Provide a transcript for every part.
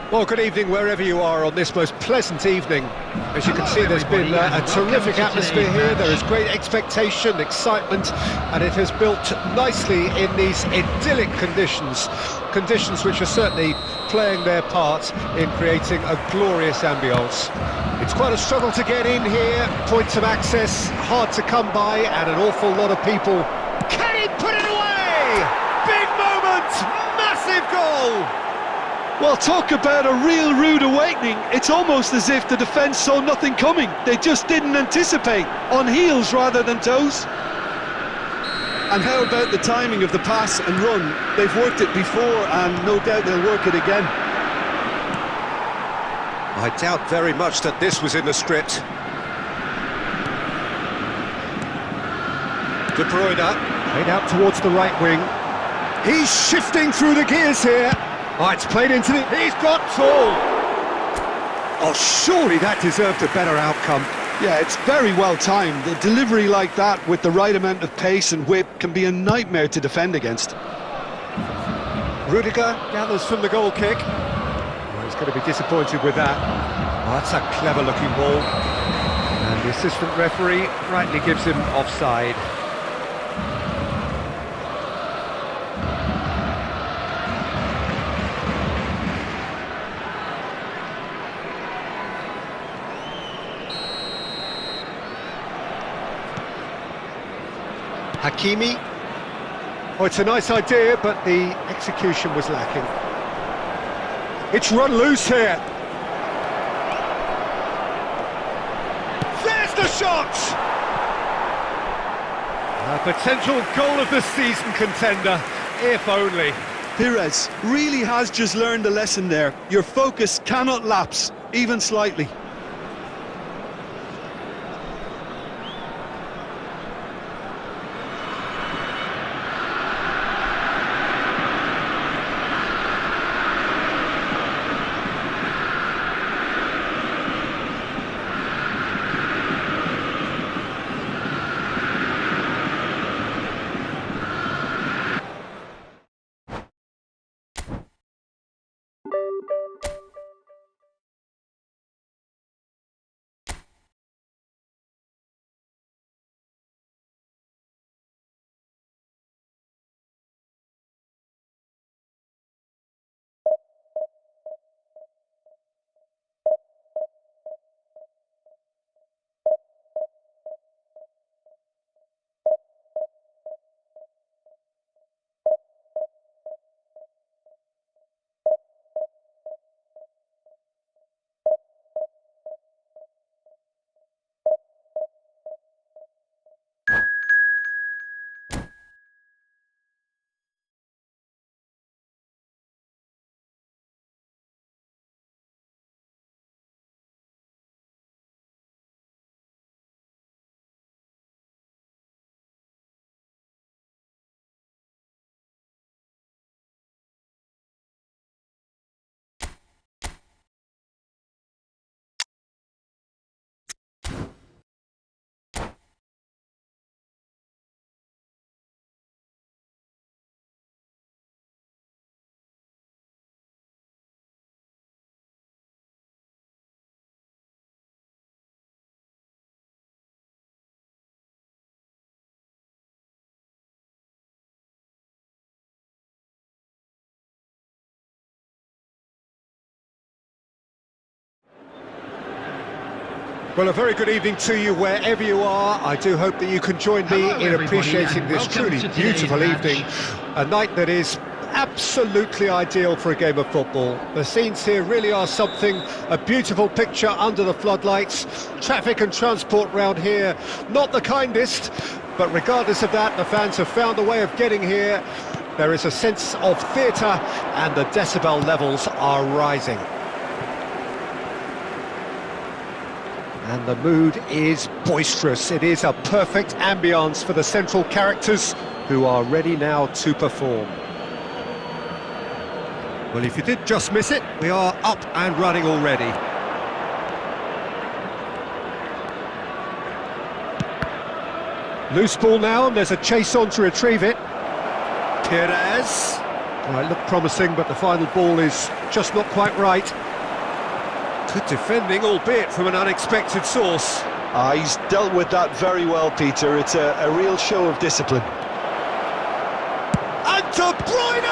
Well, good evening wherever you are on this most pleasant evening. As you can see, there's been a terrific atmosphere here. There is great expectation, excitement, and it has built nicely in these idyllic conditions. Conditions which are certainly playing their part in creating a glorious ambience. It's quite a struggle to get in here, points of access hard to come by, and an awful lot of people. Can he put it away? Big moment, massive goal! Well, talk about a real rude awakening. It's almost as if the defence saw nothing coming. They just didn't anticipate, on heels rather than toes. And how about the timing of the pass and run? They've worked it before and no doubt they'll work it again. I doubt very much that this was in the script. De Bruyne, played out towards the right wing. He's shifting through the gears here. Oh, it's played into the... He's got tall! Oh, surely that deserved a better outcome. Yeah, it's very well timed. A delivery like that with the right amount of pace and whip can be a nightmare to defend against. Rudiger gathers from the goal kick. Oh, he's going to be disappointed with that. Oh, that's a clever-looking ball. And the assistant referee rightly gives him offside. Hakimi. Oh, it's a nice idea, but the execution was lacking. It's run loose here. There's the shot! A potential goal of the season contender, if only. Pires really has just learned a lesson there. Your focus cannot lapse, even slightly. Well, a very good evening to you wherever you are. I do hope that you can join me in appreciating this truly beautiful evening. A night that is absolutely ideal for a game of football. The scenes here really are something, a beautiful picture under the floodlights. Traffic and transport round here, not the kindest, but regardless of that, the fans have found a way of getting here. There is a sense of theatre and the decibel levels are rising. And the mood is boisterous. It is a perfect ambience for the central characters who are ready now to perform. Well, if you did just miss it, we are up and running already. Loose ball now, and there's a chase on to retrieve it. Pires. Well, it looked promising, but the final ball is just not quite right. Good defending, albeit from an unexpected source. He's dealt with that very well, Peter. It's a real show of discipline. And De Bruyne!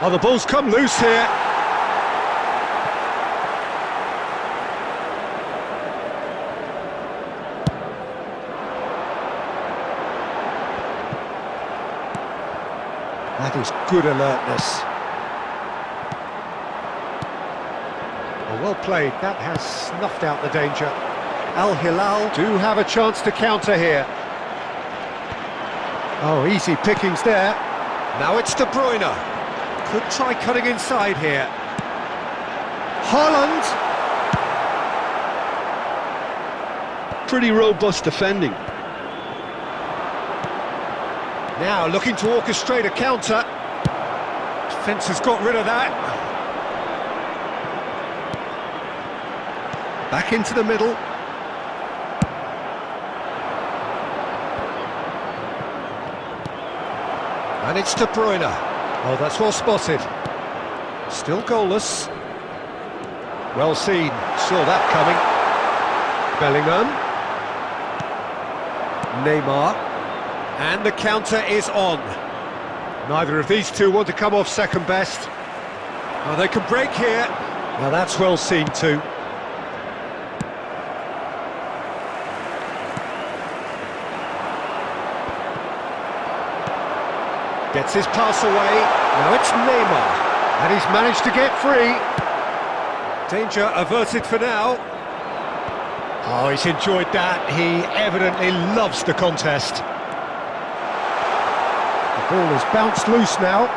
Oh, the ball's come loose here. That is good alertness. Well played, that has snuffed out the danger. Al Hilal do have a chance to counter here. Oh, easy pickings there. Now it's De Bruyne. Could try cutting inside here. Haaland. Pretty robust defending. Now looking to orchestrate a counter. Defence has got rid of that. Back into the middle. And it's De Bruyne. Oh, that's well spotted. Still goalless. Well seen. Saw that coming. Bellingham. Neymar. And the counter is on. Neither of these two want to come off second best. Oh, they can break here. Now that's well seen too. Gets his pass away. Now it's Neymar. And he's managed to get free. Danger averted for now. Oh, he's enjoyed that. He evidently loves the contest. The ball is bounced loose now.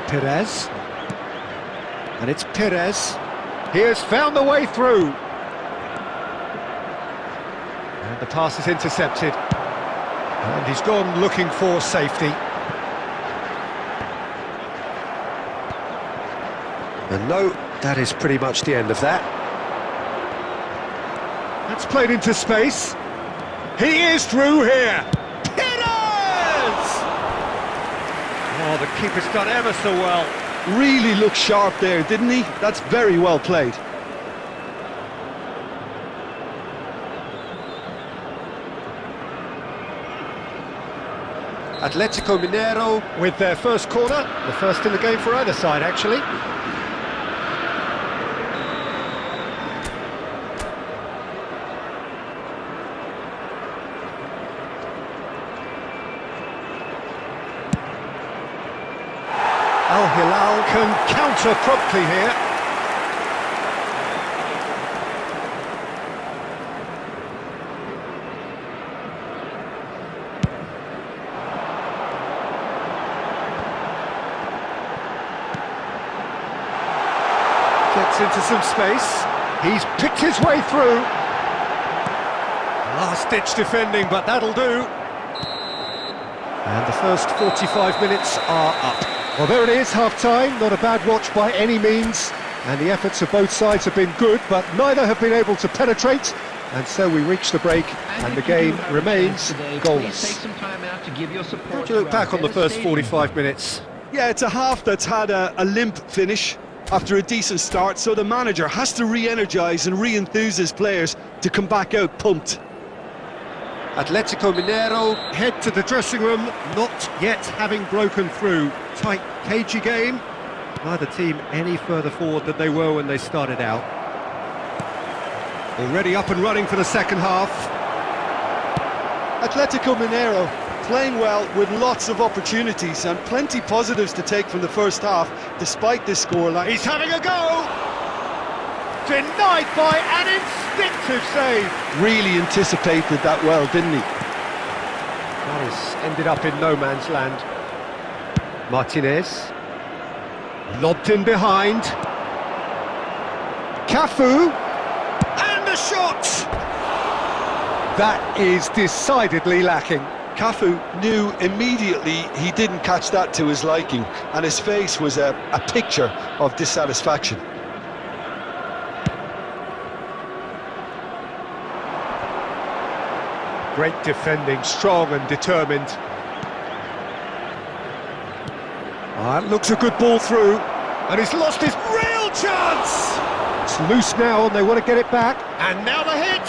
Perez. And it's Perez. He has found the way through. And the pass is intercepted. And he's gone looking for safety. And no, that is pretty much the end of that. That's played into space. He is through here. Perez! Oh, the keeper's done ever so well. Really looked sharp there, didn't he? That's very well played. Atletico Mineiro with their first corner, the first in the game for either side actually. Al Hilal can counter promptly here. Gets into some space. He's picked his way through. Last-ditch defending, but that'll do. And the first 45 minutes are up. Well, there it is, half-time. Not a bad watch by any means. And the efforts of both sides have been good, but neither have been able to penetrate. And so we reach the break, and the game remains goalless. How do you look back on the first 45 minutes? Yeah, it's a half that's had a limp finish after a decent start, so the manager has to re-energise and re-enthuse his players to come back out pumped. Atletico Mineiro head to the dressing room, not yet having broken through. Tight, cagey game. Neither team any further forward than they were when they started out. Already up and running for the second half. Atletico Mineiro playing well with lots of opportunities and plenty positives to take from the first half, despite this scoreline. He's having a go! Denied by an instinctive save. Really anticipated that well, didn't he? That has ended up in no man's land. Martinez. Lobbed in behind. Cafu. And the shot! That is decidedly lacking. Cafu knew immediately he didn't catch that to his liking, and his face was a picture of dissatisfaction. Great defending, strong and determined. It looks a good ball through, and he's lost his real chance! It's loose now, and they want to get it back. And now the hit!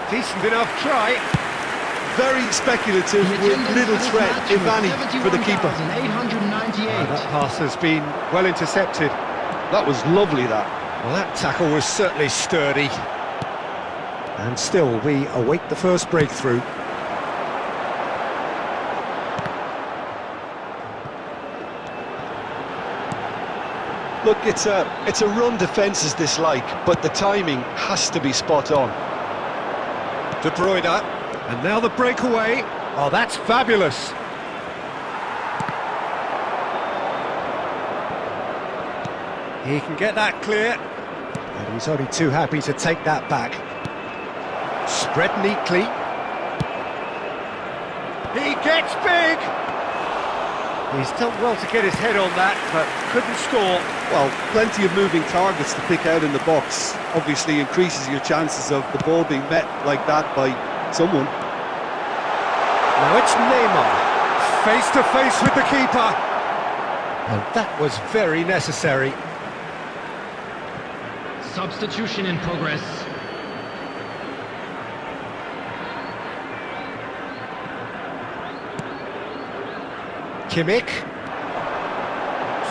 Decent enough try. Very speculative with little threat, if any, for the keeper. That pass has been well intercepted. That was lovely, that. Well, that tackle was certainly sturdy. And still, we await the first breakthrough. Look, it's a run defences dislike, but the timing has to be spot on. De Bruyne, and now the breakaway. Oh, that's fabulous. He can get that clear. And he's only too happy to take that back. Spread neatly. He gets big! He's done well to get his head on that, but couldn't score. Well, plenty of moving targets to pick out in the box. Obviously increases your chances of the ball being met like that by someone. Now it's Neymar, face to face with the keeper. And that was very necessary. Substitution in progress. Kimmich.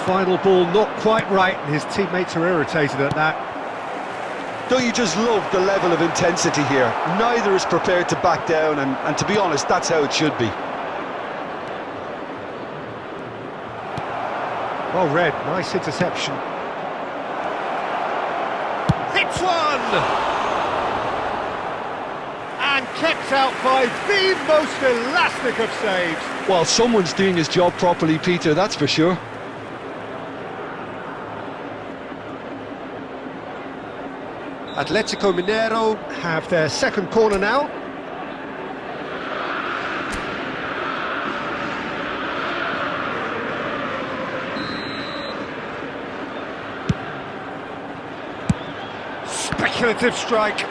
Final ball not quite right, and his teammates are irritated at that. Don't you just love the level of intensity here? Neither is prepared to back down, and to be honest, that's how it should be. Well read, nice interception. Hits one! And kept out by the most elastic of saves. Well, someone's doing his job properly, Peter, that's for sure. Atletico Mineiro have their second corner now. Speculative strike.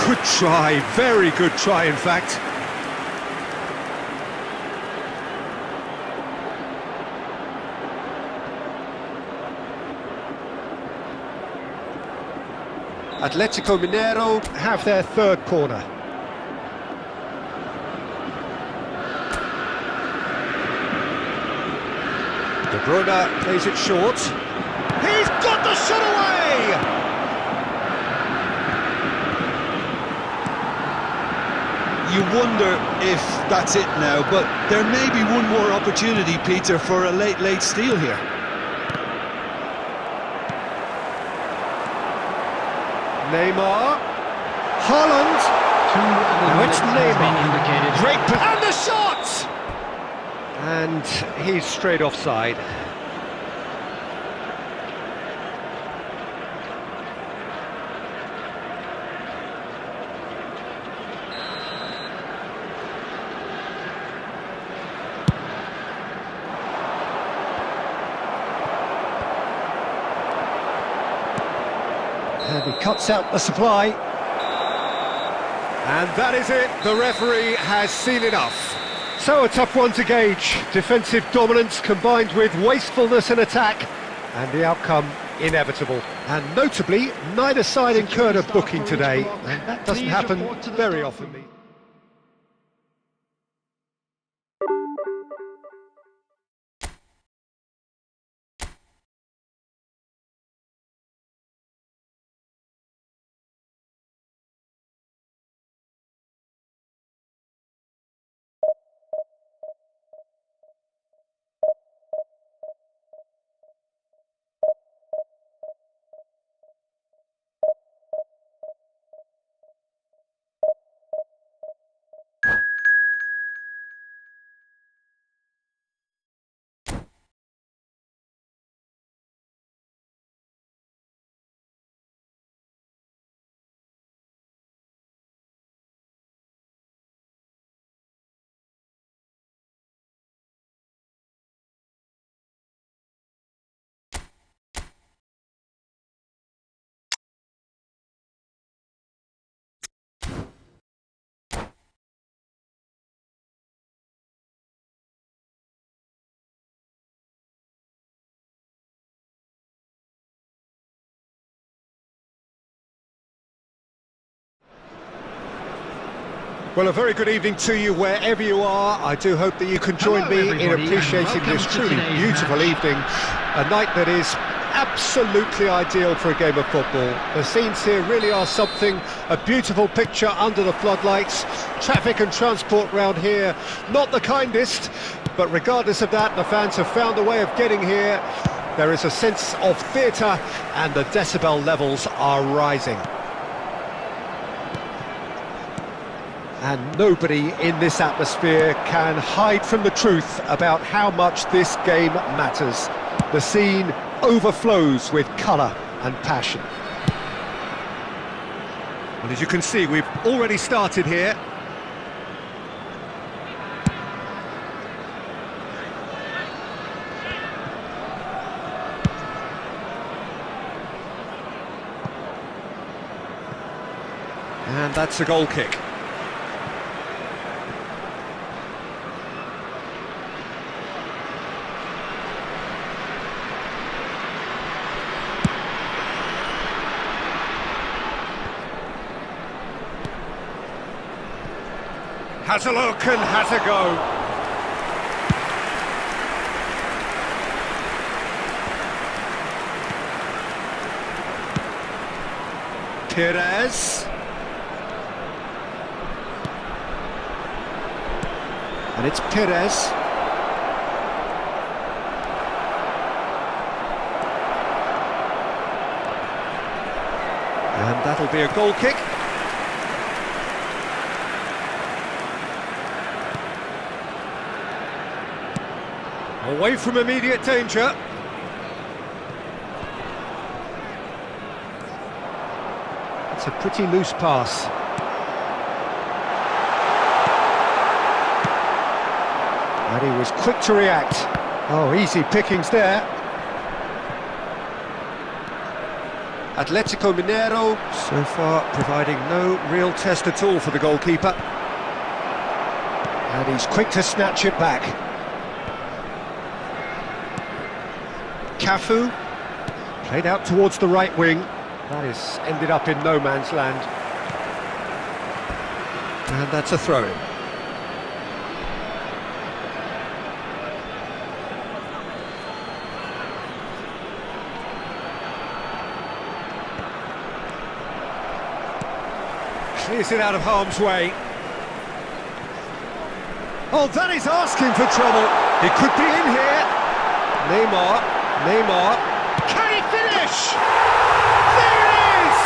Good try, very good try in fact. Atletico Mineiro have their third corner. De Bruyne plays it short. He's got the shot away! You wonder if that's it now, but there may be one more opportunity, Peter, for a late steal here. Neymar, Holland, now it's Neymar, great, and the shot! And he's straight offside. And he cuts out the supply. And that is it, the referee has seen enough. So a tough one to gauge. Defensive dominance combined with wastefulness in attack, and the outcome inevitable. And notably, neither side incurred a booking today, and that doesn't happen very often. Well, a very good evening to you wherever you are. I do hope that you can join me in everybody, appreciating and this welcome to truly today's beautiful match. evening. A night that is absolutely ideal for a game of football. The scenes here really are something, a beautiful picture under the floodlights. Traffic and transport round here, not the kindest, but regardless of that, the fans have found a way of getting here. There is a sense of theatre and the decibel levels are rising. And nobody in this atmosphere can hide from the truth about how much this game matters. The scene overflows with colour and passion. And as you can see, we've already started here. And that's a goal kick. Has a look and has a go. Perez. And it's Perez. And that'll be a goal kick. Away from immediate danger. It's a pretty loose pass. And he was quick to react. Oh, easy pickings there. Atletico Mineiro so far providing no real test at all for the goalkeeper. And he's quick to snatch it back. Cafu, played out towards the right wing. That is ended up in no man's land. And that's a throw-in. Clears it out of harm's way. Oh, that is asking for trouble. It could be in here. Neymar, can he finish? There it is!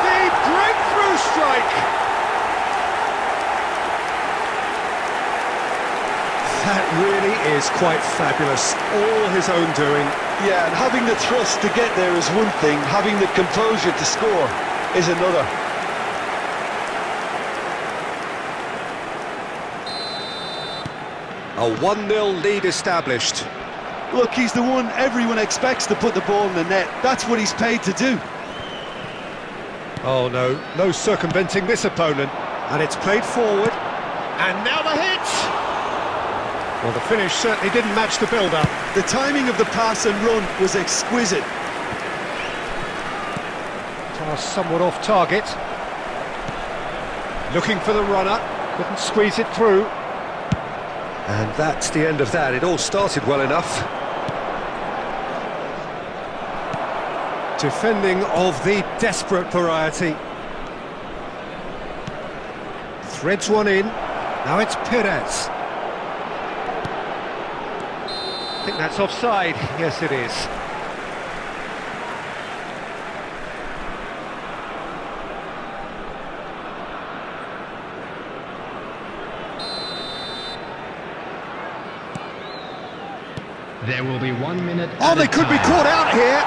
The breakthrough strike! That really is quite fabulous, all his own doing. Yeah, and having the thrust to get there is one thing, having the composure to score is another. A 1-0 lead established. Look, he's the one everyone expects to put the ball in the net. That's what he's paid to do. Oh no circumventing this opponent. And it's played forward. And now the hit! Well, the finish certainly didn't match the build-up. The timing of the pass and run was exquisite. Pass somewhat off target. Looking for the runner. Couldn't squeeze it through. And that's the end of that. It all started well enough. Defending of the desperate variety. Threads one in. Now it's Perez. I think that's offside. Yes, it is. There will be 1 minute. Oh, they could be caught out here.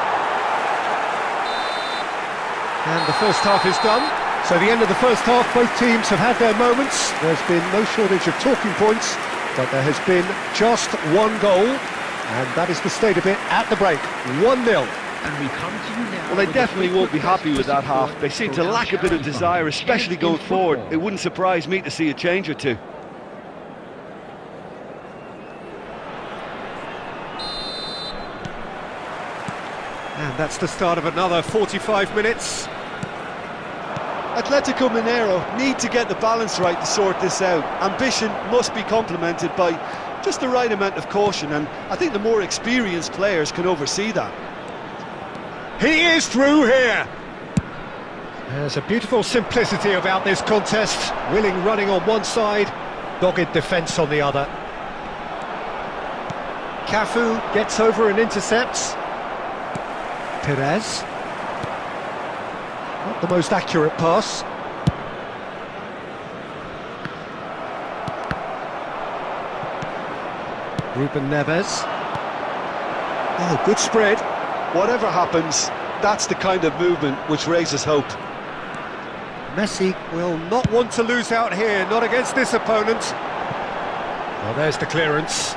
And the first half is done. So the end of the first half, both teams have had their moments. There's been no shortage of talking points, but there has been just one goal, and that is the state of it at the break. 1-0. And we come to you now. Well, they definitely won't be happy with that half. They seem to lack a bit of desire, especially going forward. It wouldn't surprise me to see a change or two. And that's the start of another 45 minutes. Atletico Mineiro need to get the balance right to sort this out. Ambition must be complemented by just the right amount of caution, and I think the more experienced players can oversee that. He is through here. There's a beautiful simplicity about this contest. Willing running on one side, dogged defence on the other. Cafu gets over and intercepts. Perez. Not the most accurate pass. Ruben Neves. Oh, good spread. Whatever happens, that's the kind of movement which raises hope. Messi will not want to lose out here, not against this opponent. Well, there's the clearance.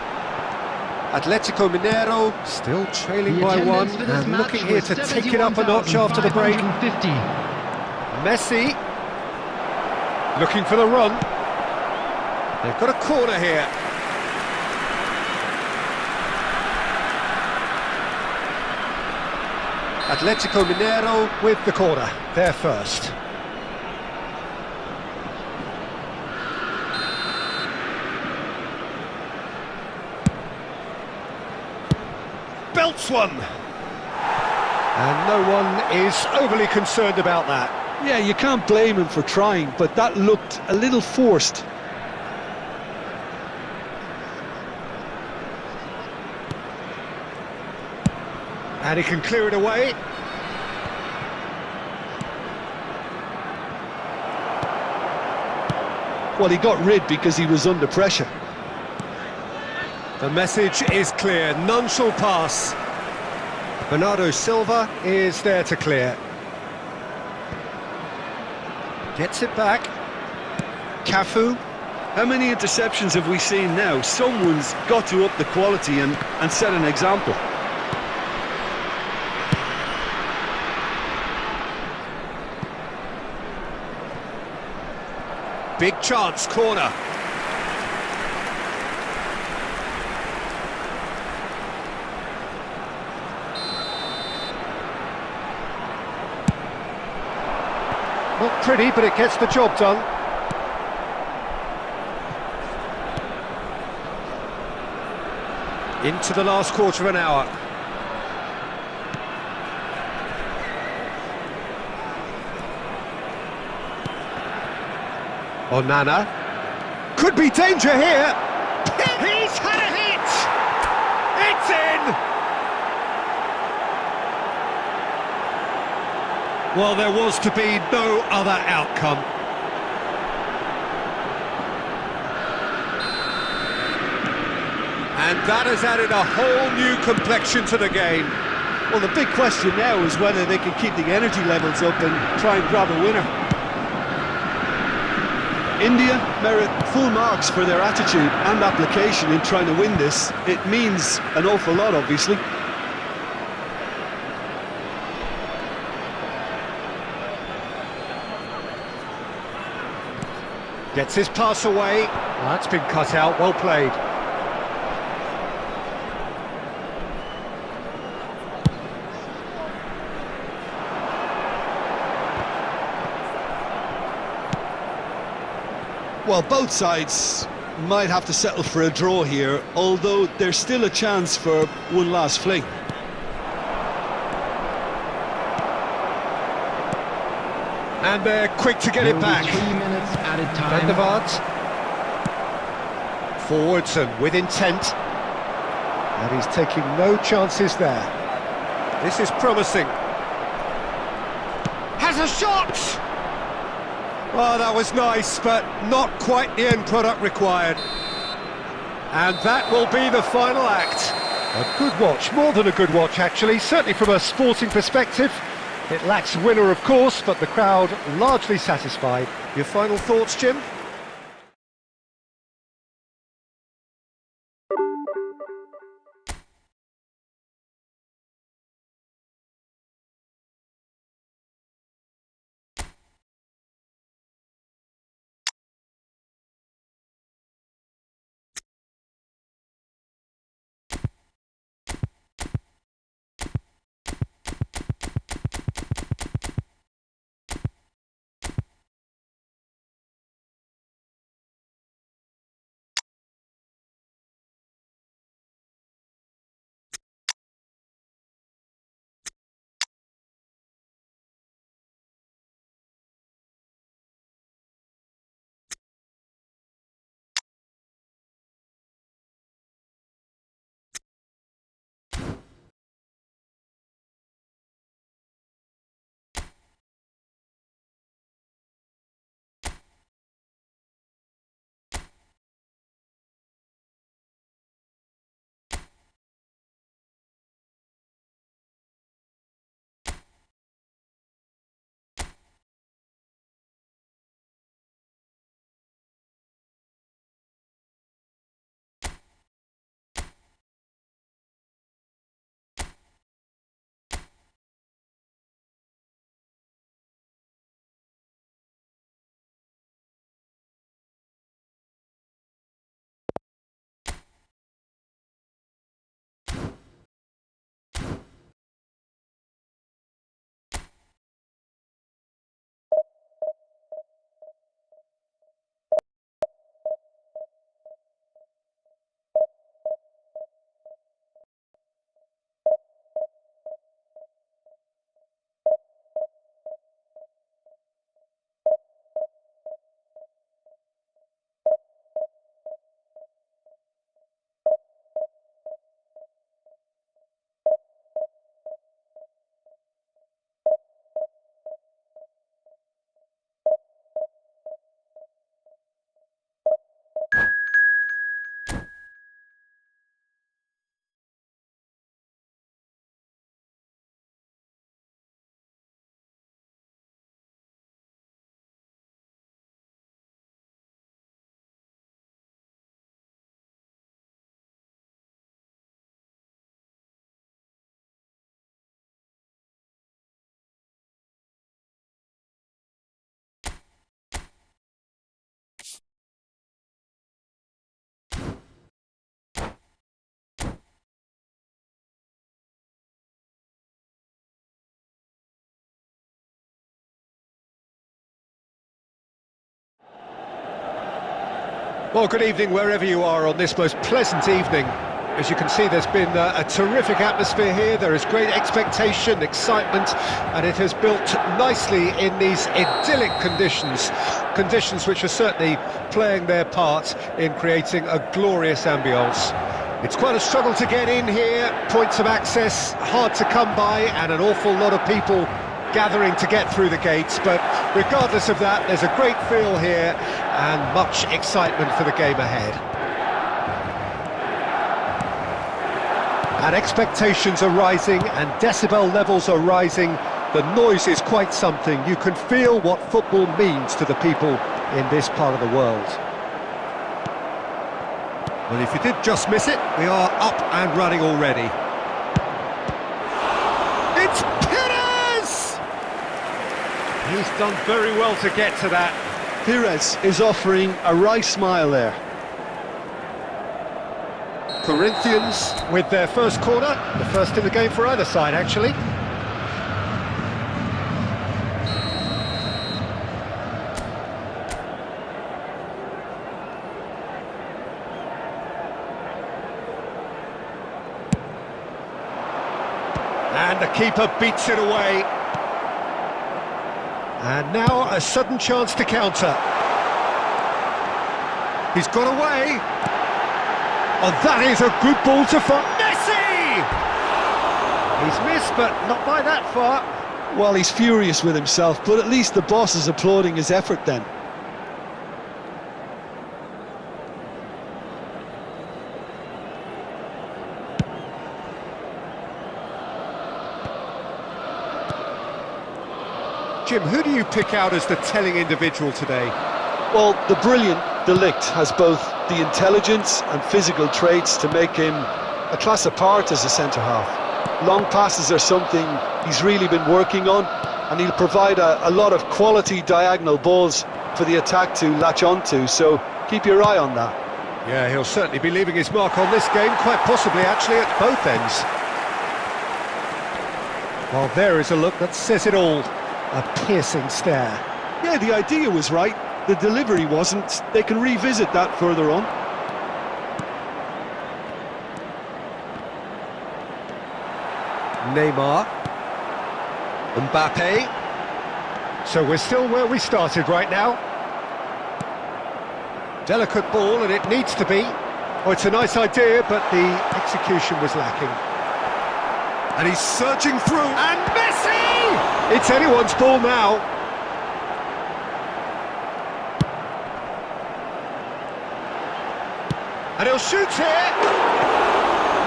Atletico Mineiro still trailing by one and looking here to take it up a notch after the break. Messi looking for the run. They've got a corner here. Atletico Mineiro with the corner, they're first. Belts one. And no one is overly concerned about that. Yeah, you can't blame him for trying, but that looked a little forced. And he can clear it away. Well, he got rid because he was under pressure. The message is clear, none shall pass. Bernardo Silva is there to clear. Gets it back. Cafu. How many interceptions have we seen now? Someone's got to up the quality and set an example. Big chance, corner. Not pretty, but it gets the job done. Into the last quarter of an hour. Onana. Could be danger here. He's had a hit! It's in! Well, there was to be no other outcome. And that has added a whole new complexion to the game. Well, the big question now is whether they can keep the energy levels up and try and grab a winner. India merit full marks for their attitude and application in trying to win this. It means an awful lot, obviously. Gets his pass away. Well, that's been cut out, well played. Well, both sides might have to settle for a draw here, although there's still a chance for one last fling. And they're quick to get it back. 3 minutes added time. Van der Vaart. Forwards and with intent. And he's taking no chances there. This is promising. Has a shot! Oh, that was nice, but not quite the end product required. And that will be the final act. A good watch, more than a good watch actually, certainly from a sporting perspective. It lacks winner, of course, but the crowd largely satisfied. Your final thoughts, Jim? Well, good evening wherever you are on this most pleasant evening. As you can see, there's been a terrific atmosphere here. There is great expectation, excitement, and it has built nicely in these idyllic conditions. Conditions which are certainly playing their part in creating a glorious ambience. It's quite a struggle to get in here, points of access hard to come by, and an awful lot of people gathering to get through the gates, but regardless of that, there's a great feel here and much excitement for the game ahead. And expectations are rising and decibel levels are rising. The noise is quite something. You can feel what football means to the people in this part of the world. Well, if you did just miss it, we are up and running already. It's Perez! He's done very well to get to that. Perez is offering a right smile there. Corinthians with their first corner, the first in the game for either side, actually. And the keeper beats it away. And now a sudden chance to counter. He's got away. Oh, that is a good ball to find. Messi! He's missed, but not by that far. Well, he's furious with himself, but at least the boss is applauding his effort then. Jim, who do you pick out as the telling individual today? Well, the brilliant De Ligt has both the intelligence and physical traits to make him a class apart as a centre-half. Long passes are something he's really been working on, and he'll provide a lot of quality diagonal balls for the attack to latch onto, so keep your eye on that. Yeah, he'll certainly be leaving his mark on this game, quite possibly actually at both ends. Well, there is a look that says it all. A piercing stare. Yeah, the idea was right, the delivery wasn't. They can revisit that further on. Neymar. Mbappe. So we're still where we started right now. Delicate ball, and it needs to be. Oh, it's a nice idea, but the execution was lacking. And he's searching through, and Messi! It's anyone's ball now. And he'll shoot here!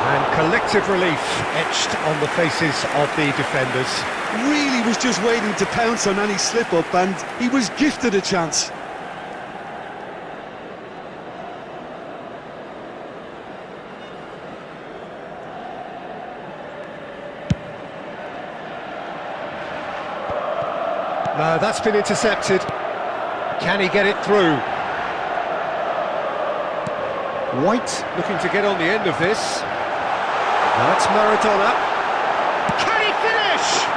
And collective relief etched on the faces of the defenders. Really was just waiting to pounce on any slip-up, and he was gifted a chance. No, that's been intercepted. Can he get it through? White looking to get on the end of this. That's Maradona. Can he finish?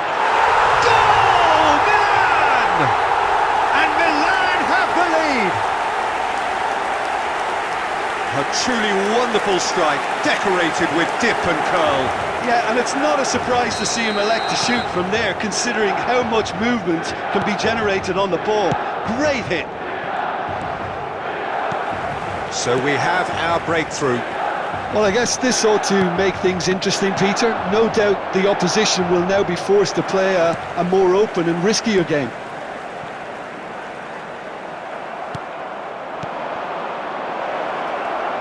Goal! Milan! And Milan have the lead. A truly wonderful strike, decorated with dip and curl. Yeah, and it's not a surprise to see him elect to shoot from there, considering how much movement can be generated on the ball. Great hit. So we have our breakthrough. Well, I guess this ought to make things interesting, Peter. No doubt the opposition will now be forced to play a more open and riskier game.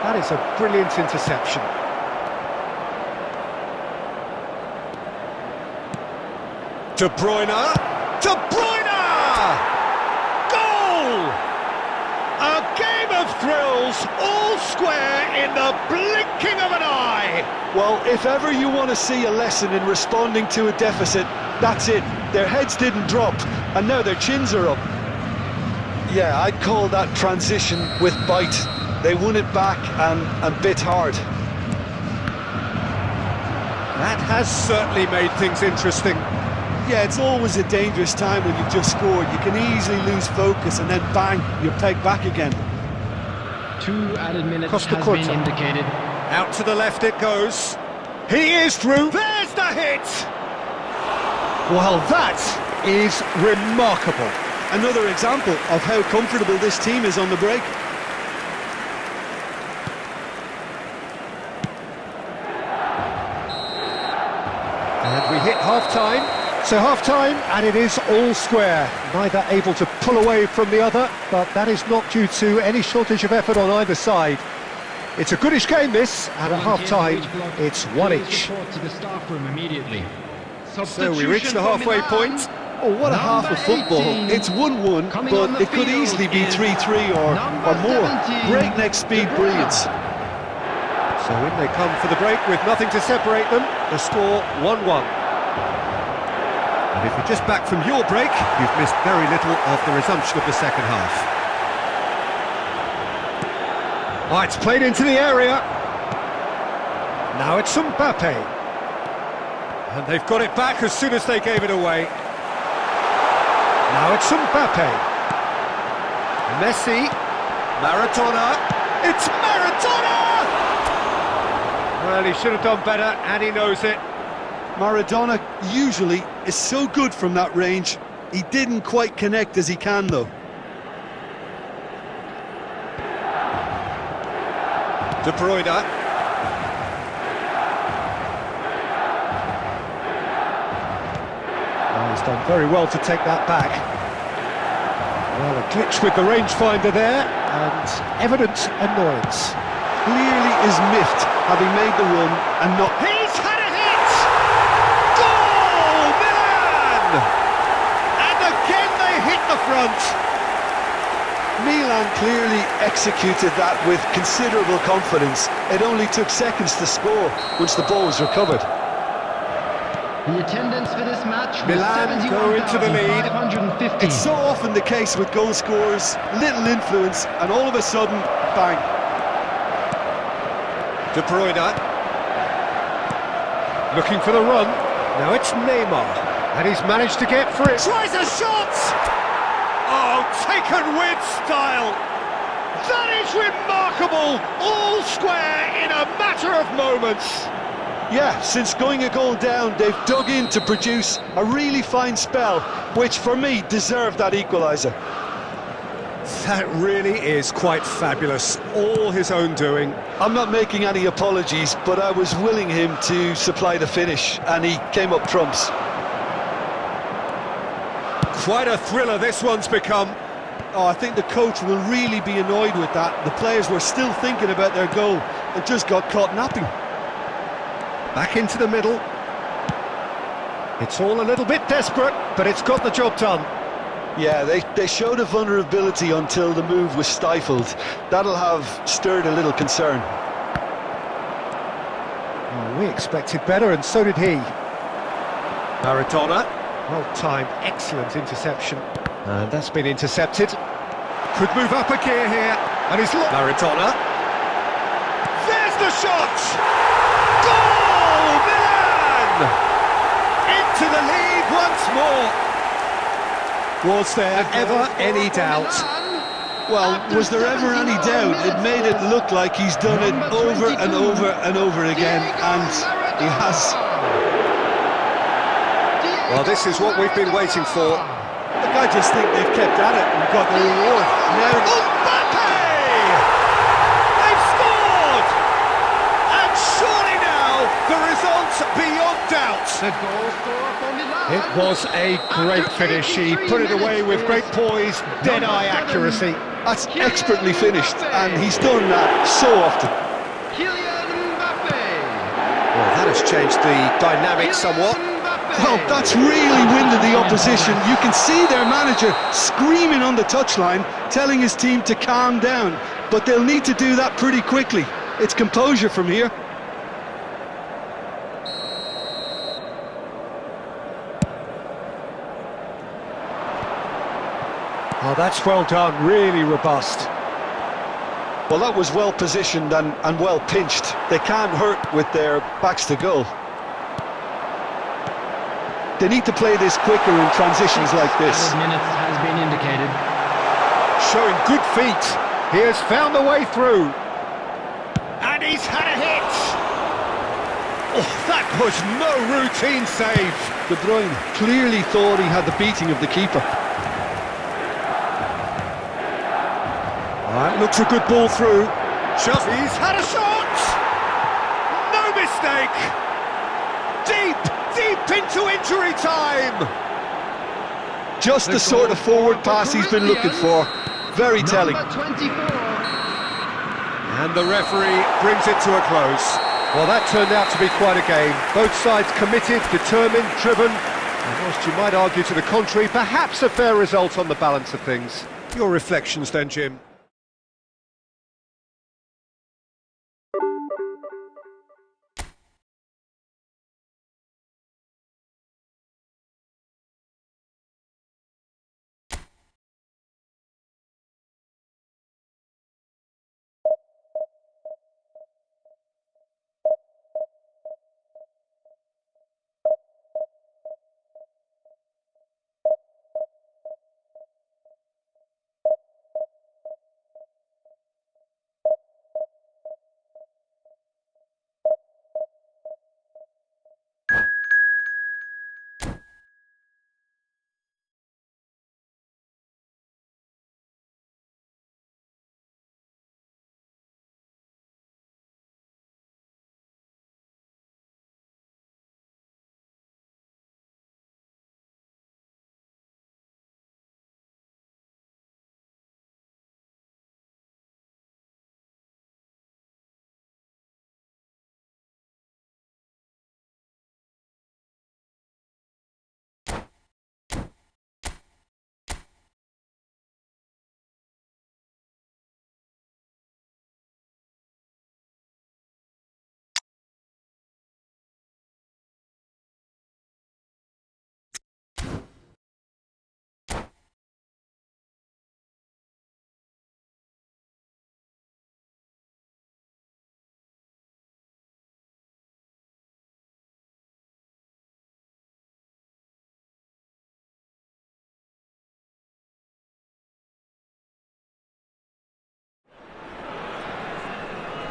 That is a brilliant interception. De Bruyne! De Bruyne! Goal! A game of thrills, all square in the blinking of an eye! Well, if ever you want to see a lesson in responding to a deficit, that's it. Their heads didn't drop, and now their chins are up. Yeah, I'd call that transition with bite. They won it back and bit hard. That has certainly made things interesting. Yeah, it's always a dangerous time when you've just scored. You can easily lose focus and then bang, you're pegged back again. 2 added minutes Costa has Curta. been indicated. Out to the left it goes. He is through. There's the hit! Well, that is remarkable. Another example of how comfortable this team is on the break. And we hit half-time. So half-time, and it is all square. Neither able to pull away from the other, but that is not due to any shortage of effort on either side. It's a goodish game, this, and at half-time, it's one each. Report to the staff room immediately. So we reach the halfway point. Oh, what a half Number of football. 18. It's 1-1, Coming on but the it could field easily be is 3-3 or more. 17. Breakneck speed brilliance. So in they come for the break with nothing to separate them. The score 1-1. And if you're just back from your break, you've missed very little of the resumption of the second half. Oh, it's played into the area. Now it's Mbappe. And they've got it back as soon as they gave it away. Now it's Mbappe. Messi. Maradona. It's Maradona! Well, he should have done better, and he knows it. Maradona usually is so good from that range. He didn't quite connect as he can, though. De Bruyne. Oh, he's done very well to take that back. Well, a glitch with the rangefinder there, and evident annoyance. Clearly is miffed, having made the run and not... He's had a hit! Goal! Milan! And again they hit the front. Milan clearly executed that with considerable confidence. It only took seconds to score once the ball was recovered. The attendance for this match was Milan go into the lead. 71,550. It's so often the case with goal scorers, little influence, and all of a sudden, bang. De Bruyne. Looking for the run. Now it's Neymar. And he's managed to get free. Tries a shot! Oh, taken with style. That is remarkable. All square in a matter of moments. Yeah, since going a goal down, they've dug in to produce a really fine spell, which for me deserved that equaliser. That really is quite fabulous. All his own doing. I'm not making any apologies, but I was willing him to supply the finish, and he came up trumps. Quite a thriller this one's become. Oh, I think the coach will really be annoyed with that. The players were still thinking about their goal and just got caught napping. Back into the middle. It's all a little bit desperate, but it's got the job done. Yeah, they showed a vulnerability until the move was stifled. That'll have stirred a little concern. Oh, we expected better, and so did he. Maradona. Well-timed, excellent interception. And that's been intercepted. Could move up a gear here. And he's... Maradona. There's the shot! Goal! Milan! Into the lead once more. Was there ever any doubt? Well, was there ever any doubt? It made it look like he's done it over and over and over again, and he has. Well, this is what we've been waiting for. Look, I just think they've kept at it and got the reward. Now, Mbappe! They've scored! And surely now, the result's beyond doubt. The goal scorer for Milan. It was a great finish. He put it away with great poise, dead-eye accuracy. that's expertly finished, and he's done that so often. Kylian Mbappe. Well, that has changed the dynamic somewhat. Well, that's really winded the opposition. You can see their manager screaming on the touchline, telling his team to calm down, but they'll need to do that pretty quickly. It's composure from here. Oh, that's well done, really robust. Well, that was well positioned and well pinched. They can't hurt with their backs to goal. They need to play this quicker in transitions like this. Minutes has been indicated. Showing good feet. He has found the way through. And he's had a hit! Oh, that was no routine save. De Bruyne clearly thought he had the beating of the keeper. Looks a good ball through. Shot. He's had a shot! No mistake! Deep into injury time! Just the sort of forward pass he's been looking for. Very telling. Number 24. And the referee brings it to a close. Well, that turned out to be quite a game. Both sides committed, determined, driven. And whilst you might argue to the contrary, perhaps a fair result on the balance of things. Your reflections then, Jim?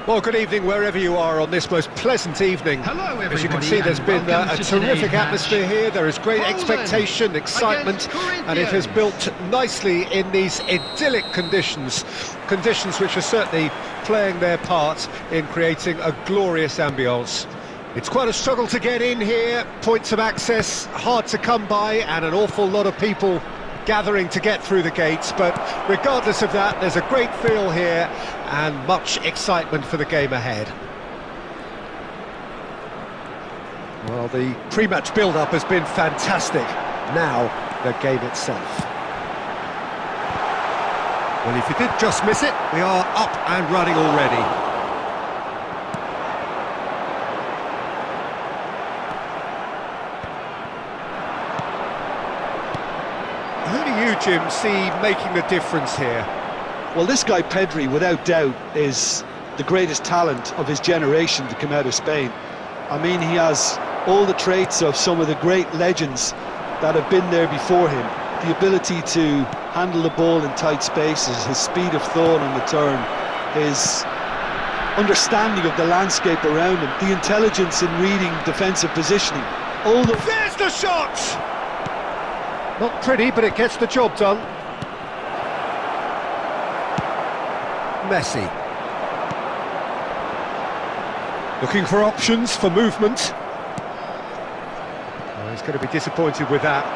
Well, good evening wherever you are on this most pleasant evening. Hello, everybody. As you can see, there's been a terrific atmosphere here. There is great Poland expectation, excitement, and it has built nicely in these idyllic conditions. Conditions which are certainly playing their part in creating a glorious ambience. It's quite a struggle to get in here, points of access hard to come by, and an awful lot of people gathering to get through the gates, but regardless of that, there's a great feel here and much excitement for the game ahead. Well, the pre-match build-up has been fantastic. Now, the game itself. Well, if you did just miss it, we are up and running already. Who do you, Jim, see making the difference here? Well, this guy Pedri, without doubt, is the greatest talent of his generation to come out of Spain. I mean, he has all the traits of some of the great legends that have been there before him. The ability to handle the ball in tight spaces, his speed of thought on the turn, his understanding of the landscape around him, the intelligence in reading defensive positioning. There's the shot! Not pretty, but it gets the job done. Messi. Looking for options for movement. Oh, he's going to be disappointed with that.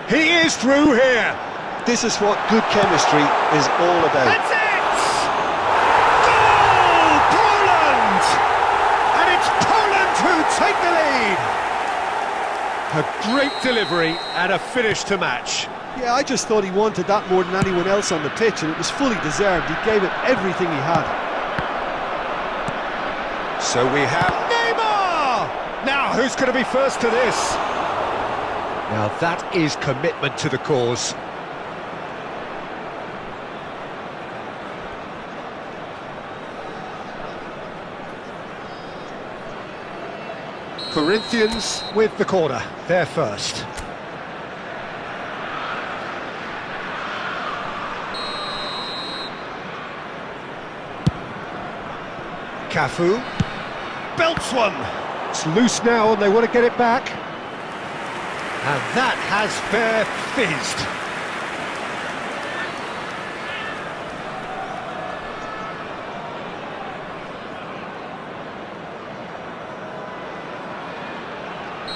He is through here! This is what good chemistry is all about. That's it! Goal! Poland! And it's Poland who take the lead! A great delivery and a finish to match. Yeah, I just thought he wanted that more than anyone else on the pitch, and it was fully deserved. He gave it everything he had. So we have Neymar! Now, who's going to be first to this? Now, that is commitment to the cause. Corinthians with the corner, they're first. Cafu belts one. It's loose now and they want to get it back. And that has fair fizzed.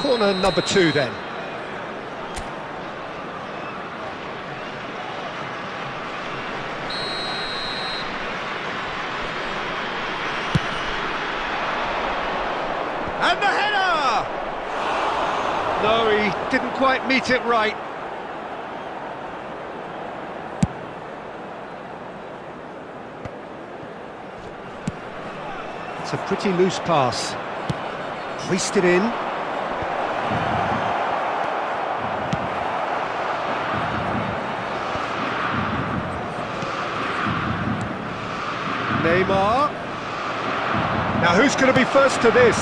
Corner number 2 then. And the header! No, he didn't quite meet it right. It's a pretty loose pass. Hoisted in. Neymar. Now who's going to be first to this?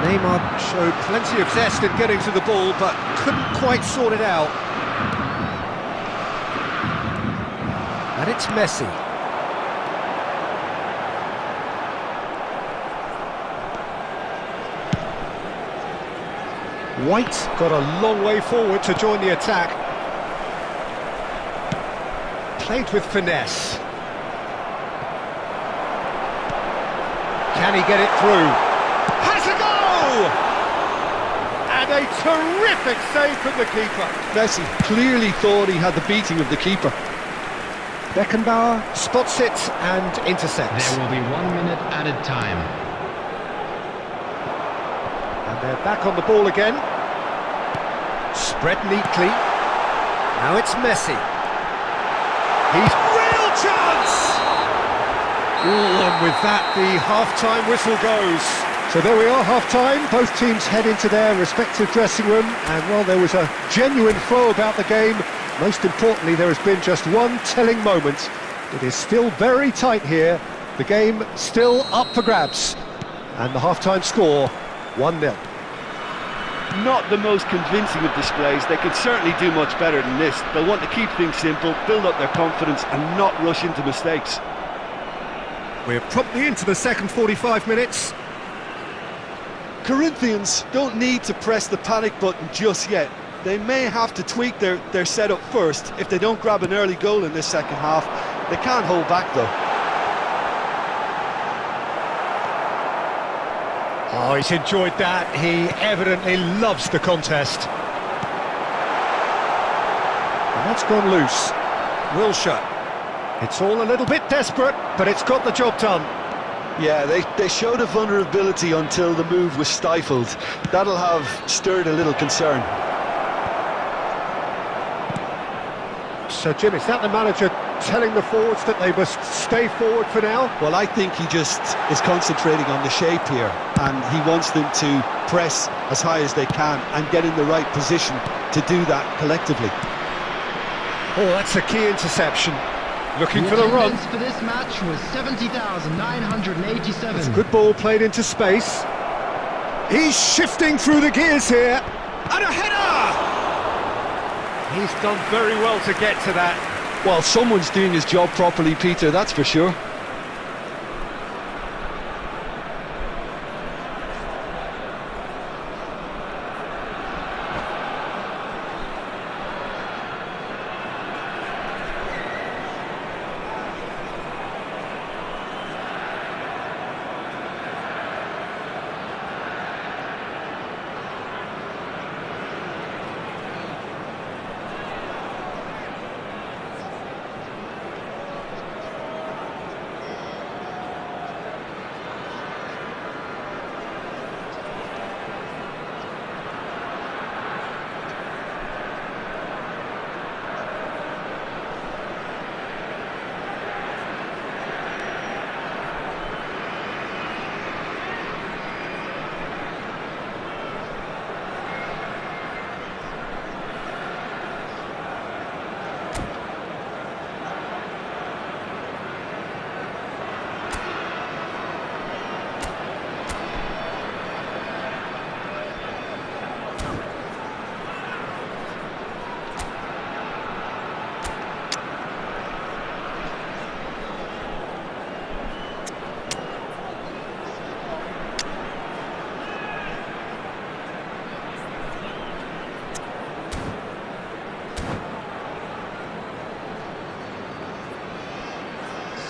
Neymar showed plenty of zest in getting to the ball, but couldn't quite sort it out. And it's Messi. White got a long way forward to join the attack. Played with finesse. Can he get it through? Has a goal! And a terrific save from the keeper. Messi clearly thought he had the beating of the keeper. Beckenbauer spots it and intercepts. There will be 1 minute added time. And they're back on the ball again. Spread neatly. Now it's Messi. He's real chance! And with that, the half-time whistle goes. So there we are, half-time. Both teams head into their respective dressing room, and well, there was a genuine flow about the game. Most importantly, there has been just one telling moment. It is still very tight here. The game still up for grabs. And the half-time score, 1-0. Not the most convincing of displays. They could certainly do much better than this. They'll want to keep things simple, build up their confidence and not rush into mistakes. We're promptly into the second 45 minutes. Corinthians don't need to press the panic button just yet. They may have to tweak their setup first if they don't grab an early goal in this second half. They can't hold back though. Oh, he's enjoyed that. He evidently loves the contest. And that's gone loose. Wilshere. It's all a little bit desperate, but it's got the job done. Yeah, they showed a vulnerability until the move was stifled. That'll have stirred a little concern. So, Jim, is that the manager telling the forwards that they must stay forward for now? Well, I think he just is concentrating on the shape here, and he wants them to press as high as they can and get in the right position to do that collectively. Oh, that's a key interception. Looking for the run. Attendance for this match was 70,987. It's a good ball played into space. He's shifting through the gears here. And a header! He's done very well to get to that. Well, someone's doing his job properly, Peter, that's for sure.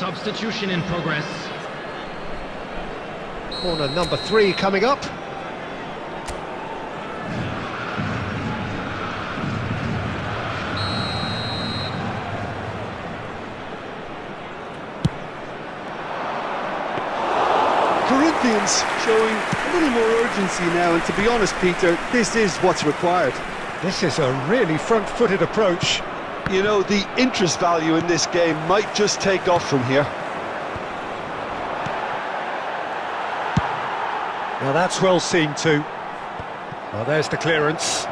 Substitution in progress. Corner number 3 coming up. Corinthians showing a little more urgency now, and to be honest, Peter, this is what's required. This is a really front-footed approach. You know, the interest value in this game might just take off from here. Now that's well seen too. Well, there's the clearance.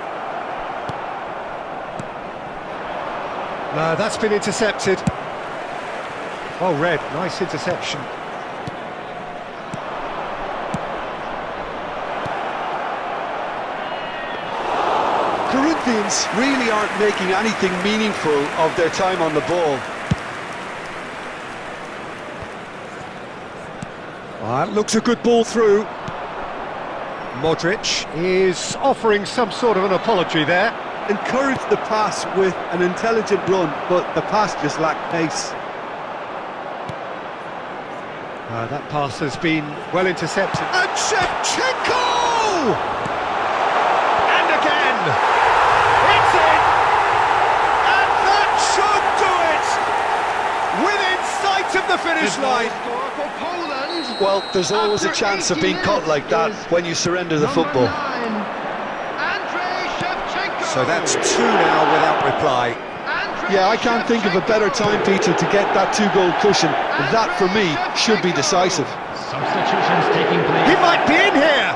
No, that's been intercepted. Oh, Red, nice interception. Corinthians really aren't making anything meaningful of their time on the ball. That looks a good ball through. Modric is offering some sort of an apology there. Encouraged the pass with an intelligent run, but the pass just lacked pace. That pass has been well intercepted. And Shevchenko! And again! It's in! And that should do it! Within sight of the finish line! Well, there's always a chance of being caught like that when you surrender the football. So that's 2 now without reply. Yeah, I can't think of a better time, Peter, to get that 2-goal cushion. That, for me, should be decisive. Substitutions taking place. He might be in here!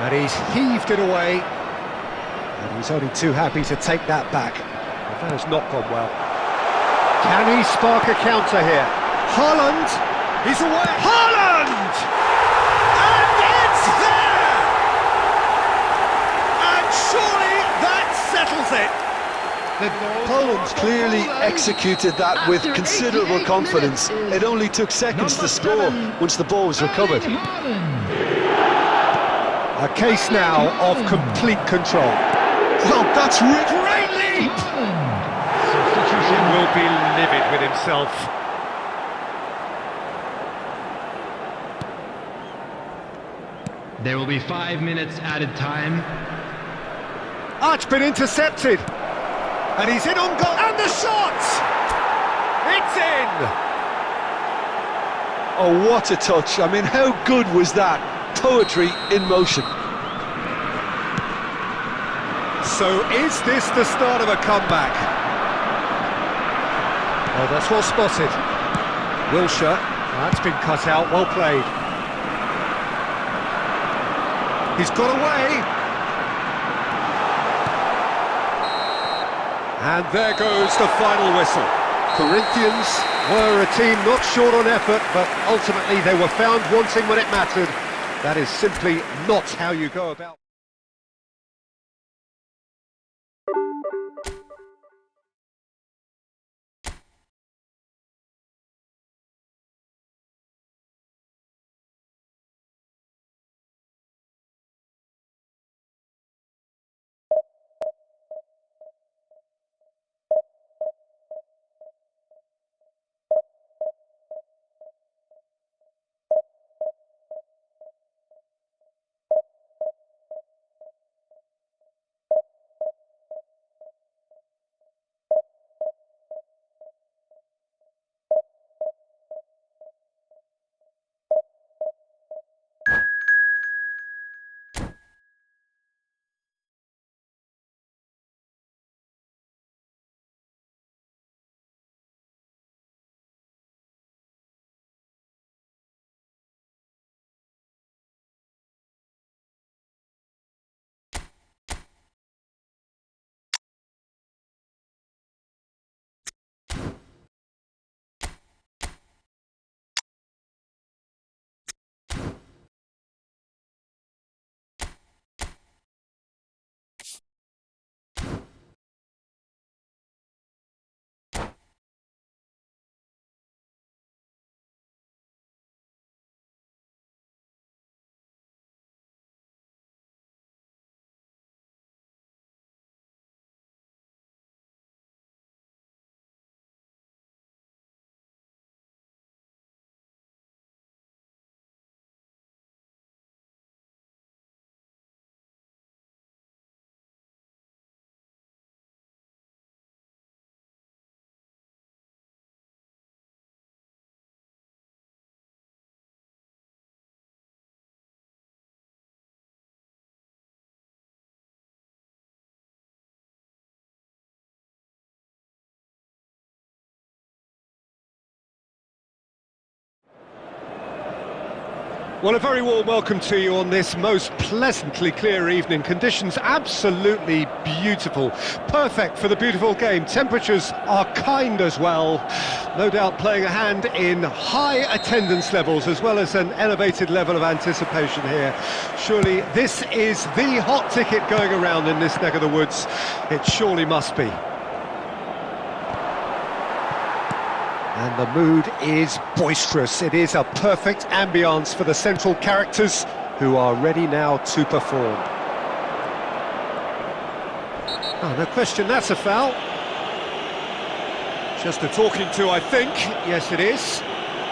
And he's heaved it away. And he's only too happy to take that back. But that has not gone well. Can he spark a counter here? Haaland! He's away! Haaland! And it's there! And surely that settles it! Poland clearly executed that with considerable confidence. It only took seconds to score once the ball was recovered. A case now of complete control. Well, that's Great leap! He will be livid with himself. There will be 5 minutes added time. It's been intercepted. And he's in on goal. And the shot! It's in! Oh, what a touch. I mean, how good was that? Poetry in motion. So is this the start of a comeback? Oh, that's well spotted. Wilshere. That's been cut out. Well played. He's got away. And there goes the final whistle. Corinthians were a team not short on effort, but ultimately they were found wanting when it mattered. That is simply not how you go about. Well, a very warm welcome to you on this most pleasantly clear evening. Conditions absolutely beautiful. Perfect for the beautiful game. Temperatures are kind as well. No doubt playing a hand in high attendance levels as well as an elevated level of anticipation here. Surely this is the hot ticket going around in this neck of the woods. It surely must be. And the mood is boisterous. It is a perfect ambience for the central characters who are ready now to perform. Oh, no question, that's a foul. Just a talking to, I think. Yes, it is.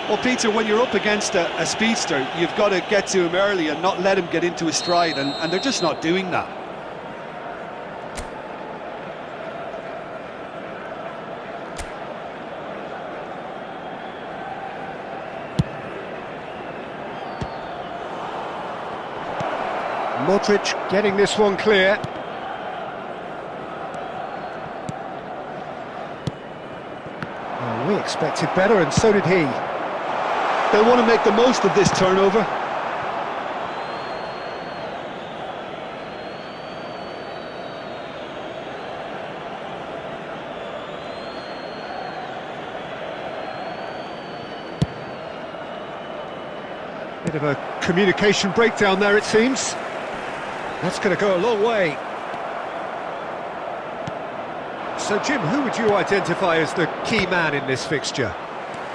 Well, Peter, when you're up against a speedster, you've got to get to him early and not let him get into his stride, and they're just not doing that. Modric getting this one clear. Oh, we expected better, and so did he. They want to make the most of this turnover. Bit of a communication breakdown there, it seems. That's going to go a long way. So, Jim, who would you identify as the key man in this fixture?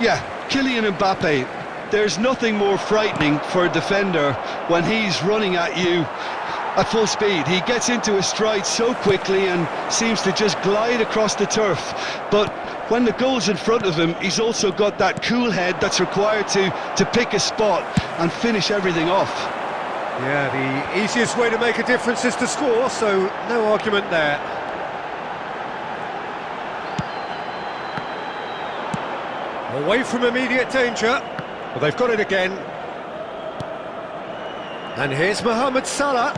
Yeah, Kylian Mbappe. There's nothing more frightening for a defender when he's running at you at full speed. He gets into his stride so quickly and seems to just glide across the turf. But when the goal's in front of him, he's also got that cool head that's required to pick a spot and finish everything off. Yeah, the easiest way to make a difference is to score, so no argument there. Away from immediate danger. Well, they've got it again. And here's Mohamed Salah.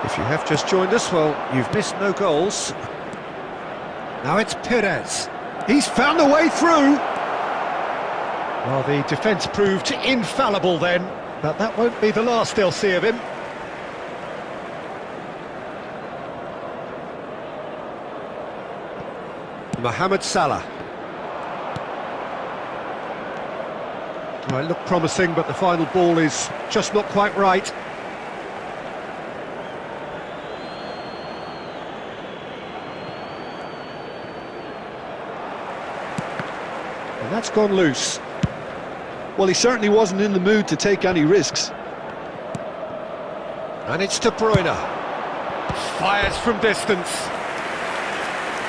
If you have just joined us, well, you've missed no goals. Now it's Perez. He's found a way through. Well, the defence proved infallible then, but that won't be the last they'll see of him. Mohamed Salah. Well, it looked promising, but the final ball is just not quite right. And that's gone loose. Well, he certainly wasn't in the mood to take any risks. And it's De Bruyne. Fires from distance.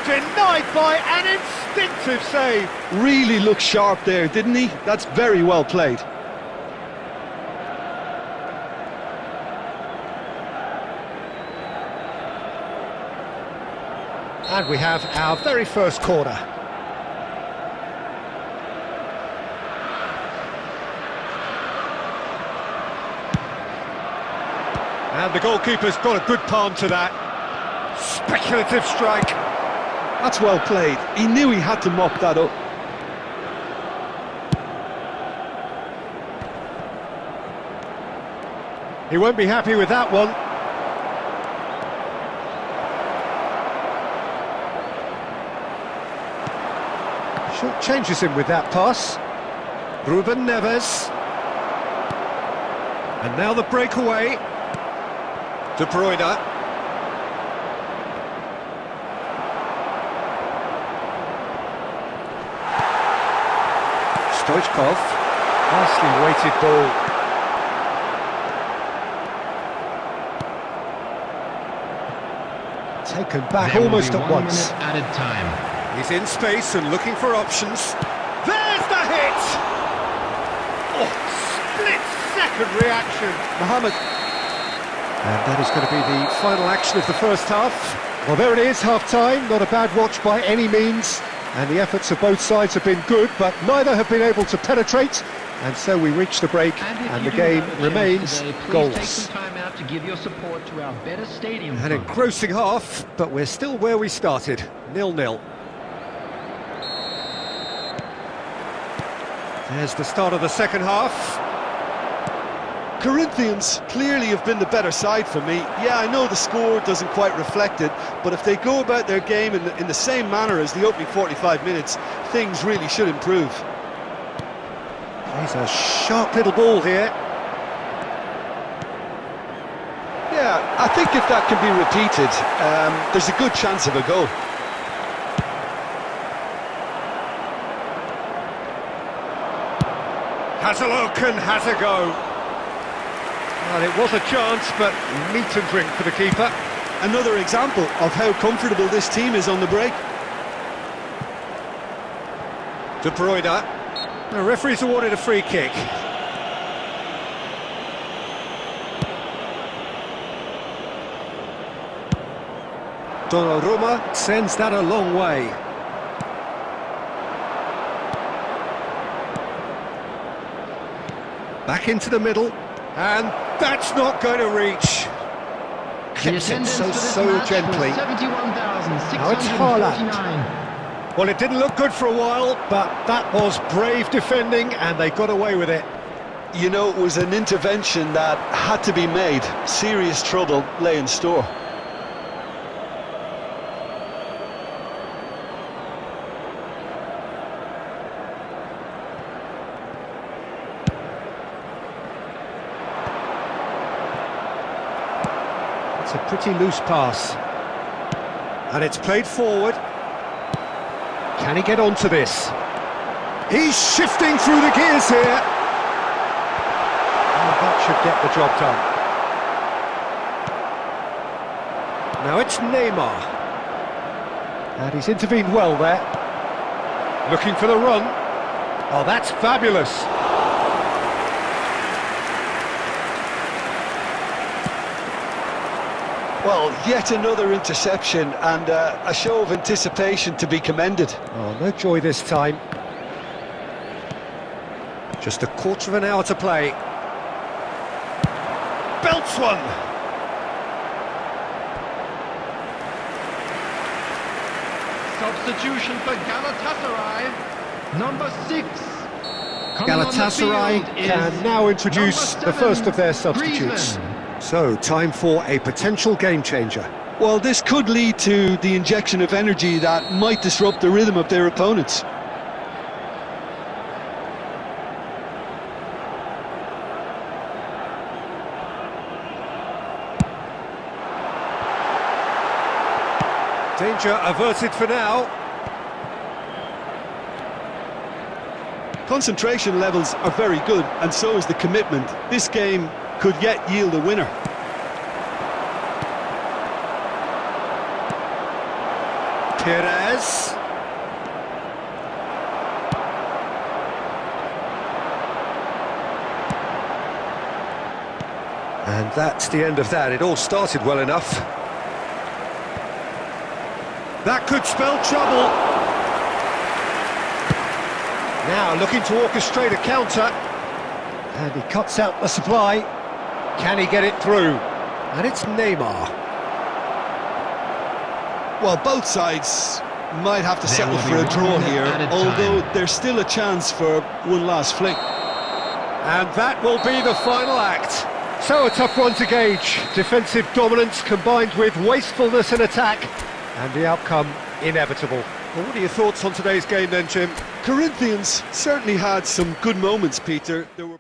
Denied by an instinctive save. Really looked sharp there, didn't he? That's very well played. And we have our very first corner. And the goalkeeper's got a good palm to that. Speculative strike. That's well played. He knew he had to mop that up. He won't be happy with that one. Short changes him with that pass. Ruben Neves. And now the breakaway. De Bruyne. Stoichkov. Nicely weighted ball. Taken back almost at once. Added time. He's in space and looking for options. There's the hit! Oh, split-second reaction. Mohamed. And that is going to be the final action of the first half. Well, there it is, half-time. Not a bad watch by any means. And the efforts of both sides have been good, but neither have been able to penetrate. And so we reach the break, and the game remains goalless. Take some time out to give your support to our better stadium. An engrossing half, but we're still where we started, 0-0. There's the start of the second half. Corinthians clearly have been the better side for me. Yeah, I know the score doesn't quite reflect it, but if they go about their game in the same manner as the opening 45 minutes, things really should improve. He's a sharp little ball here. Yeah, I think if that can be repeated, there's a good chance of a goal. Has a look and has a go. Well, it was a chance, but meat and drink for the keeper. Another example of how comfortable this team is on the break. De Bruyne. The referee's awarded a free kick. Donnarumma sends that a long way. Back into the middle, and that's not going to reach. The Clips it attendance so for this so match gently. was 71,649. Now it's Haaland. Well, it didn't look good for a while, but that was brave defending, and they got away with it. You know, it was an intervention that had to be made. Serious trouble lay in store. It's a pretty loose pass. And it's played forward. Can he get onto this? He's shifting through the gears here. Oh, that should get the job done. Now it's Neymar. And he's intervened well there. Looking for the run. Oh, that's fabulous. Well, yet another interception and a show of anticipation to be commended. Oh, no joy this time. Just a quarter of an hour to play. Belts one! Substitution for Galatasaray. Number 6. Galatasaray can now introduce the first of their substitutes. So, time for a potential game changer. Well, this could lead to the injection of energy that might disrupt the rhythm of their opponents. Danger averted for now. Concentration levels are very good, and so is the commitment. This game could yet yield a winner. Perez. And that's the end of that. It all started well enough. That could spell trouble. Now looking to orchestrate a counter. And he cuts out the supply. Can he get it through? And it's Neymar. Well, both sides might have to There settle will for be a one draw minute here, added although time. there's still a chance for one last flick. And that will be the final act. So a tough one to gauge. Defensive dominance combined with wastefulness in attack. And the outcome inevitable. Well, what are your thoughts on today's game then, Jim? Corinthians certainly had some good moments, Peter. There were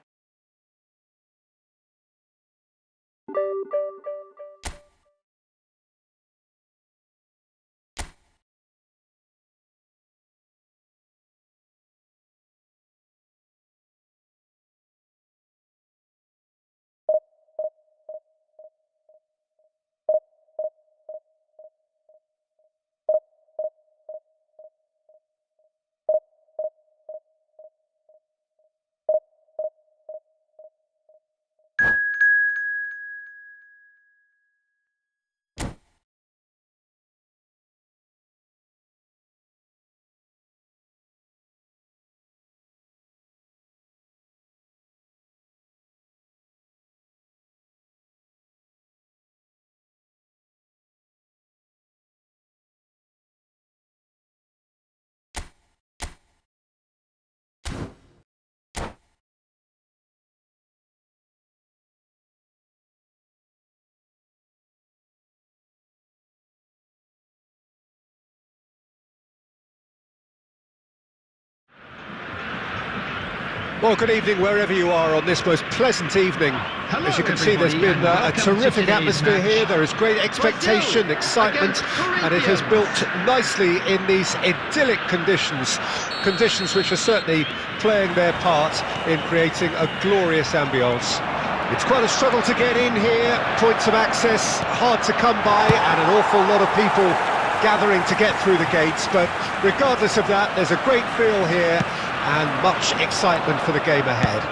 Well, good evening wherever you are on this most pleasant evening. Hello, As you can see, there's been a terrific atmosphere here. There is great expectation, excitement, and it has built nicely in these idyllic conditions. Conditions which are certainly playing their part in creating a glorious ambience. It's quite a struggle to get in here, points of access hard to come by, and an awful lot of people gathering to get through the gates, but regardless of that, there's a great feel here and much excitement for the game ahead.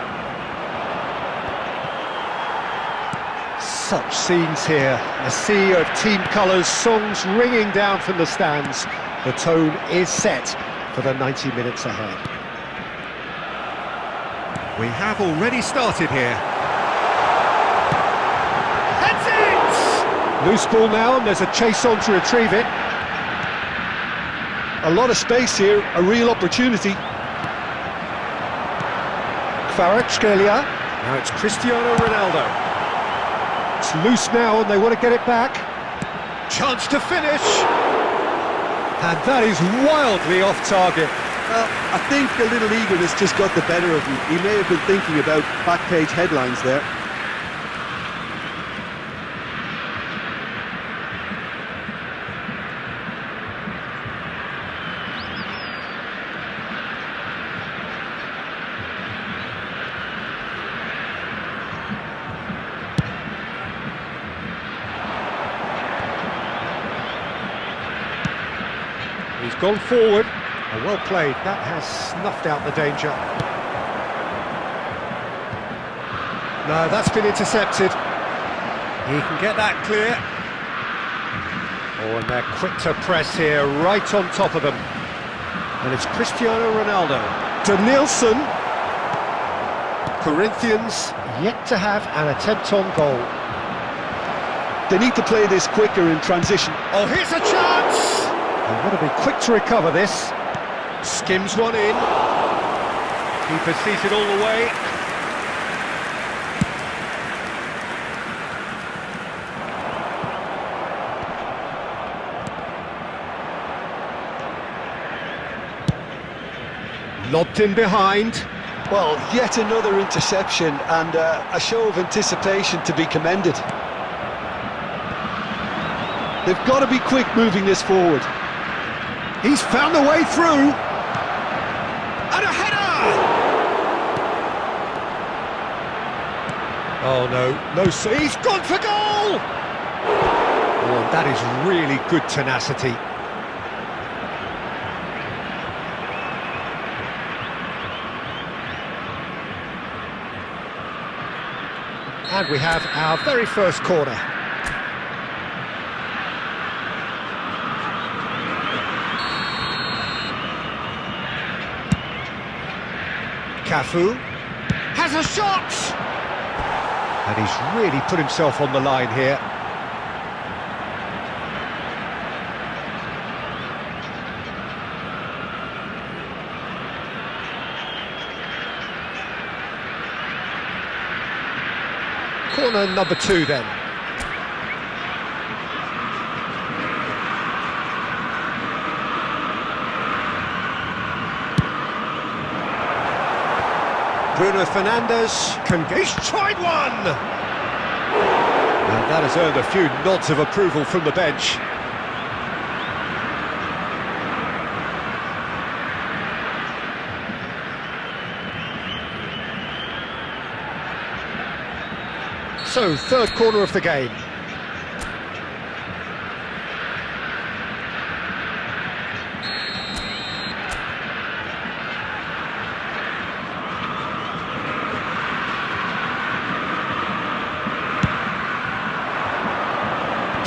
Such scenes here, a sea of team colours, songs ringing down from the stands. The tone is set for the 90 minutes ahead. We have already started here. Heads it! Loose ball now, and there's a chase on to retrieve it. A lot of space here, a real opportunity. Kvaratskhelia. Now it's Cristiano Ronaldo. It's loose now and they want to get it back. Chance to finish. And that is wildly off target. Well, I think a little eagerness just got the better of him. He may have been thinking about back page headlines there. He's gone forward. Oh, well played. That has snuffed out the danger. No, that's been intercepted. He can get that clear. Oh, and they're quick to press here, right on top of them. And it's Cristiano Ronaldo. Denilson. Corinthians yet to have an attempt on goal. They need to play this quicker in transition. Oh, here's a chance! They want to be quick to recover this. Skims one in. Keeper sees it all the way. Lobbed in behind. Well, yet another interception and a show of anticipation to be commended. They've got to be quick moving this forward. He's found a way through. And a header! Oh no, so he's gone for goal! Oh, that is really good tenacity. And we have our very first corner. Cafu has a shot! And he's really put himself on the line here. Corner number 2 then. Bruno Fernandes he's tried one! And that has earned a few nods of approval from the bench. So, third corner of the game.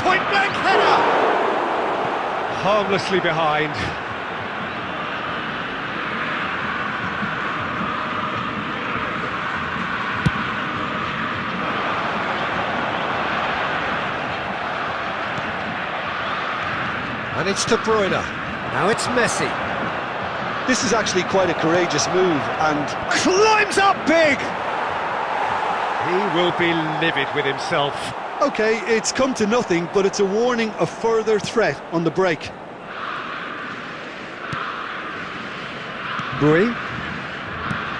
Point-blank header! Harmlessly behind. And it's De Bruyne. Now it's Messi. This is actually quite a courageous move and Climbs up big! He will be livid with himself. okay, it's come to nothing, but it's a warning of further threat on the break. Brui.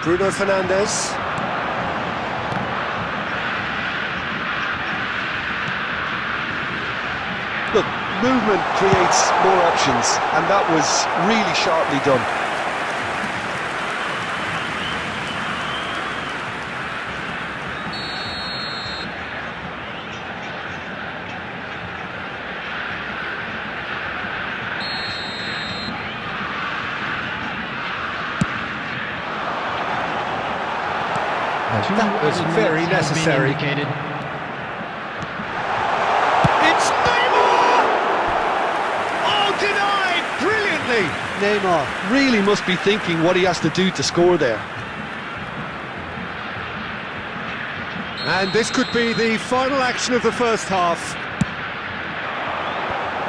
Bruno Fernandes. Look, movement creates more options, and that was really sharply done. That was very necessary. It's Neymar! Oh, denied brilliantly! Neymar really must be thinking what he has to do to score there. And this could be the final action of the first half.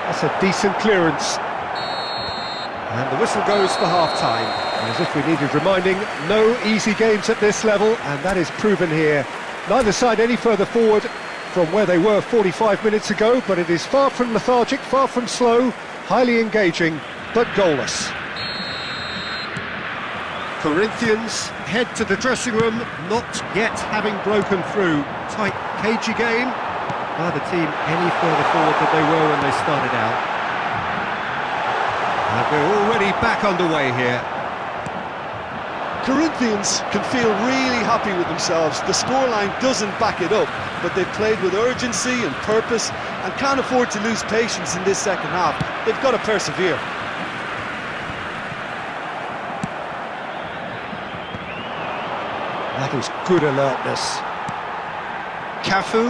That's a decent clearance. And the whistle goes for half-time. As if we needed reminding, no easy games at this level, and that is proven here. Neither side any further forward from where they were 45 minutes ago, but it is far from lethargic, far from slow, highly engaging, but goalless. Corinthians head to the dressing room, not yet having broken through. Tight, cagey game. Neither team any further forward than they were when they started out. And we're already back underway here. Corinthians can feel really happy with themselves. The scoreline doesn't back it up, but they've played with urgency and purpose and can't afford to lose patience in this second half. They've got to persevere. That is good alertness. Cafu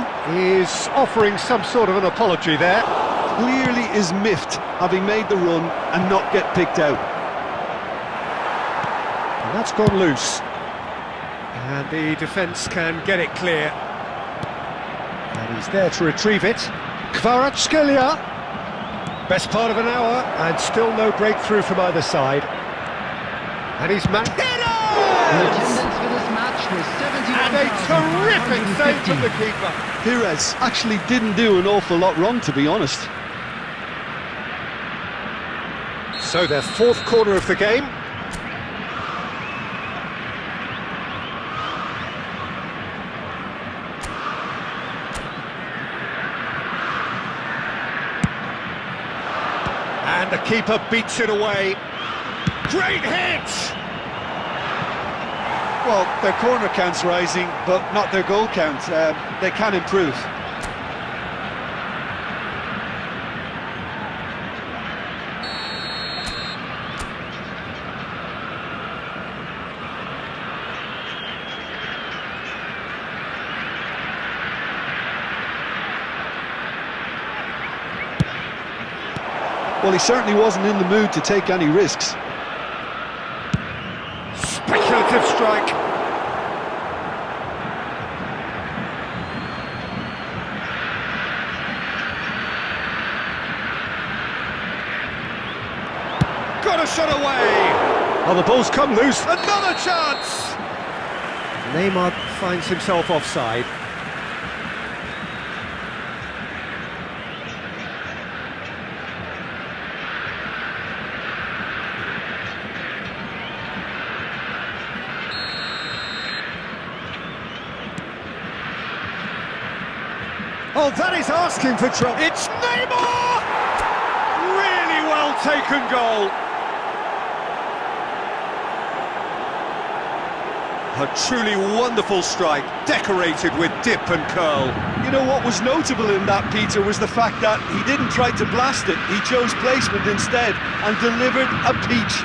is offering some sort of an apology there. Clearly is miffed, having made the run and not get picked out. And that's gone loose. And the defence can get it clear. And he's there to retrieve it. Kvaratskhelia. Best part of an hour, and still no breakthrough from either side. And he's The attendance for this match was And a terrific save from the keeper. Pires actually didn't do an awful lot wrong, to be honest. So their fourth corner of the game. And the keeper beats it away. Great hit! Well, their corner count's rising, but not their goal count. They can improve. Well, he certainly wasn't in the mood to take any risks. Speculative strike. Got a shot away. Oh, the ball's come loose. Another chance. Neymar finds himself offside. Oh, that is asking for trouble. It's Neymar! Really well taken goal. A truly wonderful strike, decorated with dip and curl. You know what was notable in that, Peter, was the fact that he didn't try to blast it. He chose placement instead and delivered a peach.